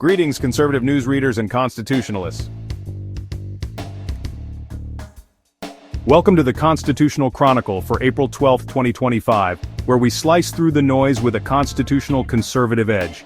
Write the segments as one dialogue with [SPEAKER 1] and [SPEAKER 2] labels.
[SPEAKER 1] Greetings, conservative news readers and constitutionalists. Welcome to the Constitutional Chronicle for April 12, 2025, where we slice through the noise with a constitutional conservative edge.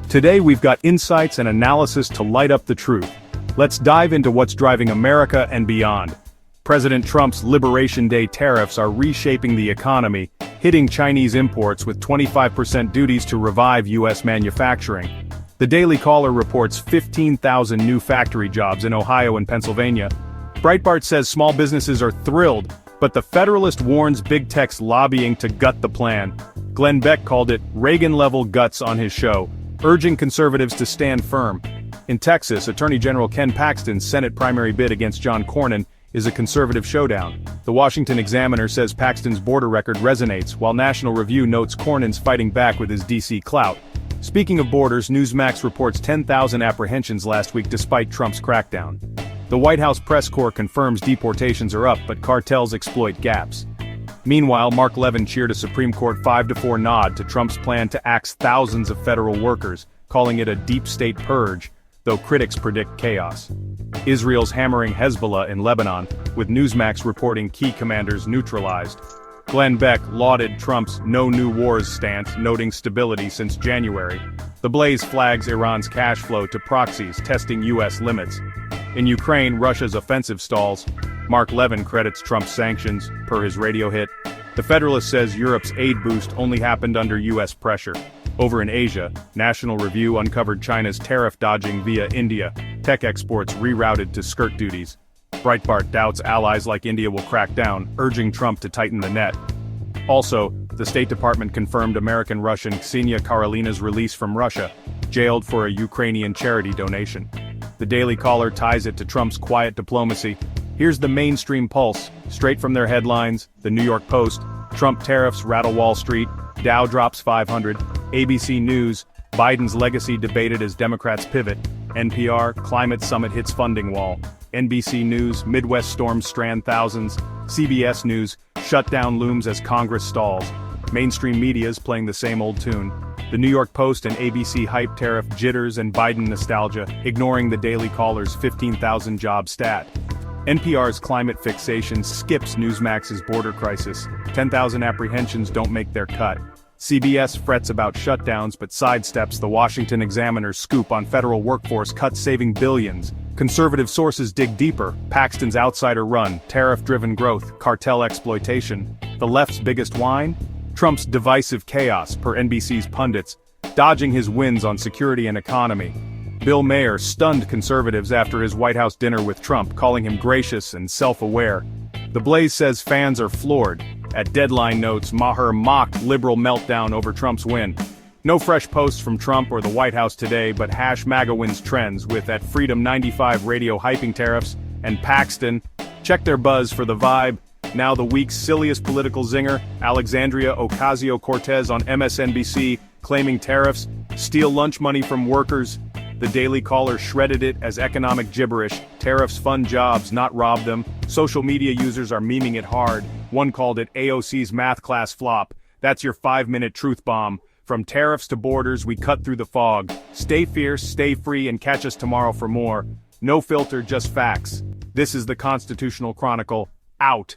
[SPEAKER 1] Today we've got insights and analysis to light up the truth. Let's dive into what's driving America and beyond. President Trump's Liberation Day tariffs are reshaping the economy, hitting Chinese imports with 25% duties to revive U.S. manufacturing. The Daily Caller reports 15,000 new factory jobs in Ohio and Pennsylvania. Breitbart says small businesses are thrilled, but the Federalist warns big tech's lobbying to gut the plan. Glenn Beck called it Reagan-level guts on his show, urging conservatives to stand firm. In Texas, Attorney General Ken Paxton's Senate primary bid against John Cornyn is a conservative showdown. The Washington Examiner says Paxton's border record resonates, while National Review notes Cornyn's fighting back with his D.C. clout. Speaking of borders, Newsmax reports 10,000 apprehensions last week despite Trump's crackdown. The White House press corps confirms deportations are up, but cartels exploit gaps. Meanwhile, Mark Levin cheered a Supreme Court 5-4 nod to Trump's plan to axe thousands of federal workers, calling it a deep state purge, though critics predict chaos. Israel's hammering Hezbollah in Lebanon, with Newsmax reporting key commanders neutralized. Glenn Beck lauded Trump's no new wars stance, noting stability since January. The Blaze flags Iran's cash flow to proxies, testing U.S. limits. In Ukraine, Russia's offensive stalls. Mark Levin credits Trump's sanctions, per his radio hit. The Federalist says Europe's aid boost only happened under U.S. pressure. Over in Asia, National Review uncovered China's tariff dodging via India, tech exports rerouted to skirt duties. Breitbart doubts allies like India will crack down, urging Trump to tighten the net. Also, the State Department confirmed American-Russian Ksenia Karelina's release from Russia, jailed for a Ukrainian charity donation. The Daily Caller ties it to Trump's quiet diplomacy. Here's the mainstream pulse, straight from their headlines. The New York Post, Trump tariffs rattle Wall Street, Dow drops 500, ABC News, Biden's legacy debated as Democrats pivot, NPR, climate summit hits funding wall, NBC News, Midwest storms strand thousands, CBS News, shutdown looms as Congress stalls. Mainstream media's playing the same old tune. The New York Post and ABC hype tariff jitters and Biden nostalgia, ignoring the Daily Caller's 15,000 job stat. NPR's climate fixation skips Newsmax's border crisis. 10,000 apprehensions don't make their cut. CBS frets about shutdowns but sidesteps the Washington Examiner's scoop on federal workforce cuts saving billions. Conservative sources dig deeper. Paxton's outsider run, tariff-driven growth, cartel exploitation. The left's biggest whine? Trump's divisive chaos, per NBC's pundits, dodging his wins on security and economy. Bill Maher stunned conservatives after his White House dinner with Trump, calling him gracious and self-aware. The Blaze says fans are floored. At Deadline notes, Maher mocked liberal meltdown over Trump's win. No fresh posts from Trump or the White House today, but #MAGA wins trends, with at Freedom 95 radio hyping tariffs, and Paxton. Check their buzz for the vibe. Now the week's silliest political zinger, Alexandria Ocasio-Cortez on MSNBC, claiming tariffs steal lunch money from workers. The Daily Caller shredded it as economic gibberish. Tariffs fund jobs, not rob them. Social media users are memeing it hard. One called it AOC's math class flop. That's your 5-minute truth bomb. From tariffs to borders, we cut through the fog. Stay fierce, stay free, and catch us tomorrow for more. No filter, just facts. This is the Constitutional Chronicle. Out.